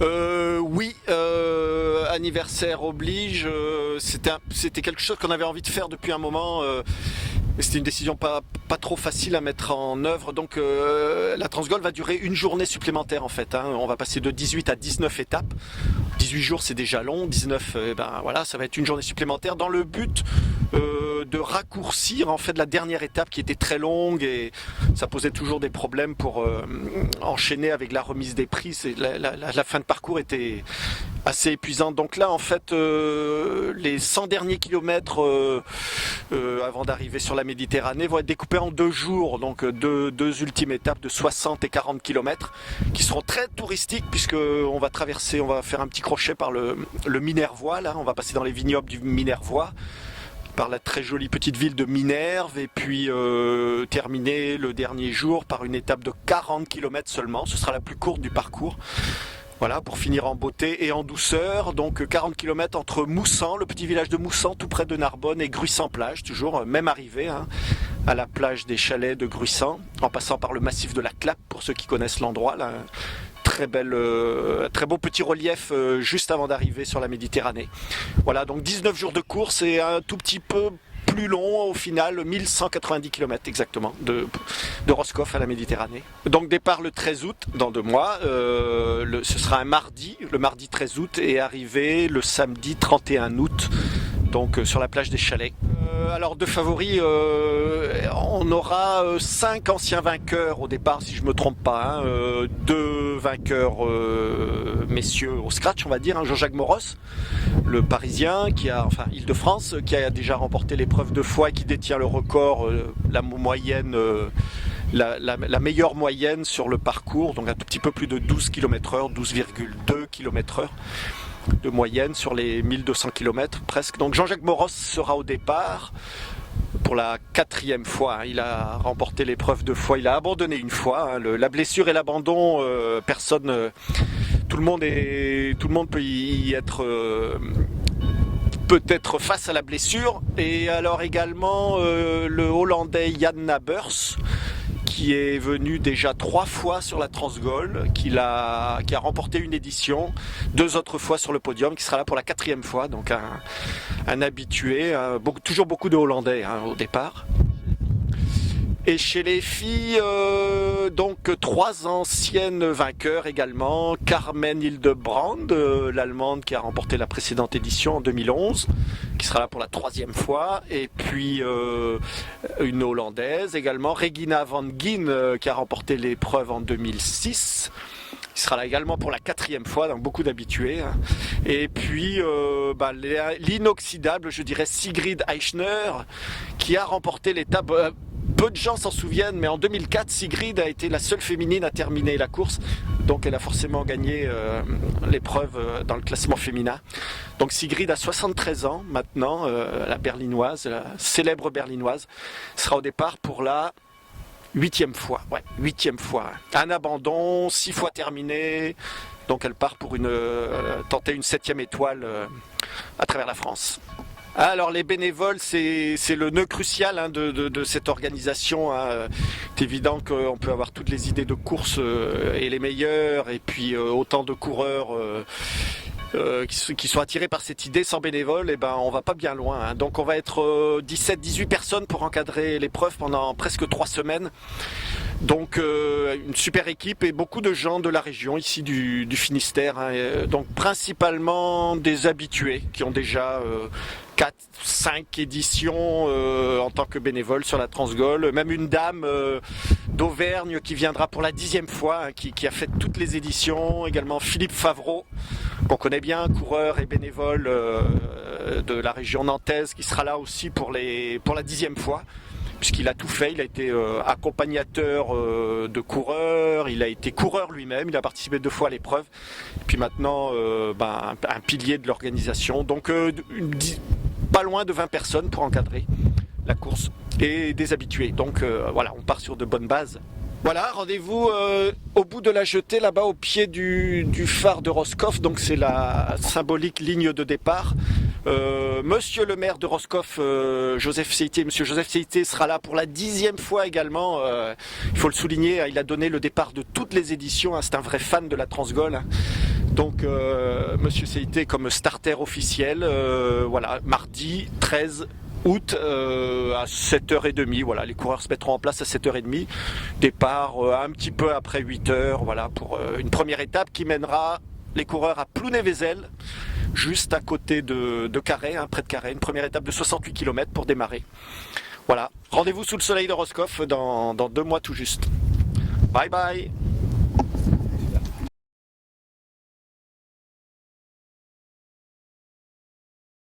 Oui, anniversaire oblige. C'était quelque chose qu'on avait envie de faire depuis un moment. Mais c'était une décision pas trop facile à mettre en œuvre. Donc la Transgol va durer une journée supplémentaire en fait. On va passer de 18 à 19 étapes. 18 jours c'est déjà long, 19 voilà, ça va être une journée supplémentaire dans le but de raccourcir en fait la dernière étape qui était très longue et ça posait toujours des problèmes pour enchaîner avec la remise des prix. La fin de parcours était assez épuisante. Donc là en fait les 100 derniers kilomètres avant d'arriver sur la Méditerranée vont être découpés en 2 jours, donc deux ultimes étapes de 60 et 40 kilomètres qui seront très touristiques puisque on va faire un petit crochet par le Minervois, là on va passer dans les vignobles du Minervois par la très jolie petite ville de Minerve et puis terminer le dernier jour par une étape de 40 kilomètres seulement. Ce sera la plus courte du parcours. Voilà, pour finir en beauté et en douceur. Donc 40 kilomètres entre Moussan, le petit village de Moussan, tout près de Narbonne, et Gruissan-Plage, toujours même arrivée à la plage des chalets de Gruissan, en passant par le massif de la Clappe, pour ceux qui connaissent l'endroit. Là, très beau petit relief juste avant d'arriver sur la Méditerranée. Voilà, donc 19 jours de course et un tout petit peu plus long au final, 1190 km exactement de Roscoff à la Méditerranée. Donc départ le 13 août, dans 2 mois, ce sera un mardi, le mardi 13 août, et arrivé le samedi 31 août, donc sur la plage des Chalets. Alors de favoris, on aura 5 anciens vainqueurs au départ, si je me trompe pas, 2 vainqueurs messieurs au scratch, on va dire, Jean-Jacques Moros, le Parisien, Île-de-France, qui a déjà remporté l'épreuve 2 fois et qui détient le record, la meilleure moyenne sur le parcours, donc un tout petit peu plus de 12 km/h, 12,2 km/h de moyenne sur les 1200 km presque. Donc Jean-Jacques Moros sera au départ pour la 4e fois. Il a remporté l'épreuve 2 fois, il a abandonné 1 fois. La blessure et l'abandon, tout le monde peut y être peut-être face à la blessure. Et alors également le Hollandais Jan Nabers, qui est venu déjà 3 fois sur la Transgol, qui a remporté une édition, 2 autres fois sur le podium, qui sera là pour la 4e fois, donc un habitué, toujours beaucoup de Hollandais au départ. Et chez les filles, donc 3 anciennes vainqueurs également. Carmen Hildebrand, l'allemande qui a remporté la précédente édition en 2011, qui sera là pour la 3e fois. Et puis une hollandaise également, Regina van Gien, qui a remporté l'épreuve en 2006. Il sera là également pour la 4e fois, donc beaucoup d'habitués. Et puis l'inoxydable, je dirais, Sigrid Eichner, qui a remporté l'étape. Peu de gens s'en souviennent, mais en 2004, Sigrid a été la seule féminine à terminer la course. Donc elle a forcément gagné l'épreuve dans le classement féminin. Donc Sigrid a 73 ans maintenant, la berlinoise, la célèbre berlinoise, sera au départ pour la 8e fois. Ouais, 8e fois. Un abandon, 6 fois terminé. Donc elle part pour tenter une 7e étoile à travers la France. Alors les bénévoles, c'est le nœud crucial de cette organisation. C'est évident qu'on peut avoir toutes les idées de course et les meilleures, et puis autant de coureurs qui sont attirés par cette idée. Sans bénévoles, on va pas bien loin. Donc on va être 17-18 personnes pour encadrer l'épreuve pendant presque 3 semaines. Donc une super équipe et beaucoup de gens de la région ici du Finistère. Donc principalement des habitués qui ont déjà 4-5 éditions en tant que bénévole sur la Transgol. Même une dame d'Auvergne qui viendra pour la 10e fois, qui a fait toutes les éditions. Également Philippe Favreau, qu'on connaît bien, coureur et bénévole de la région nantaise, qui sera là aussi pour la 10e fois. Puisqu'il a tout fait, il a été accompagnateur de coureurs, il a été coureur lui-même, il a participé 2 fois à l'épreuve, et puis maintenant un pilier de l'organisation. Donc pas loin de 20 personnes pour encadrer la course et des habitués. Donc voilà, on part sur de bonnes bases. Voilà, rendez-vous au bout de la jetée, là-bas au pied du phare de Roscoff, donc c'est la symbolique ligne de départ. Monsieur le maire de Roscoff, Joseph Seitier, Monsieur Joseph Seitier sera là pour la 10e fois également. Il faut le souligner, il a donné le départ de toutes les éditions, c'est un vrai fan de la Transgol. Donc Monsieur CIT comme starter officiel, voilà, mardi 13 août à 7h30, voilà, les coureurs se mettront en place à 7h30, départ un petit peu après 8h, voilà, pour une première étape qui mènera les coureurs à Plounévézel, juste à côté de Carhaix, hein, près de Carhaix, une première étape de 68 km pour démarrer. Voilà, rendez-vous sous le soleil de Roscoff dans 2 mois tout juste. Bye bye.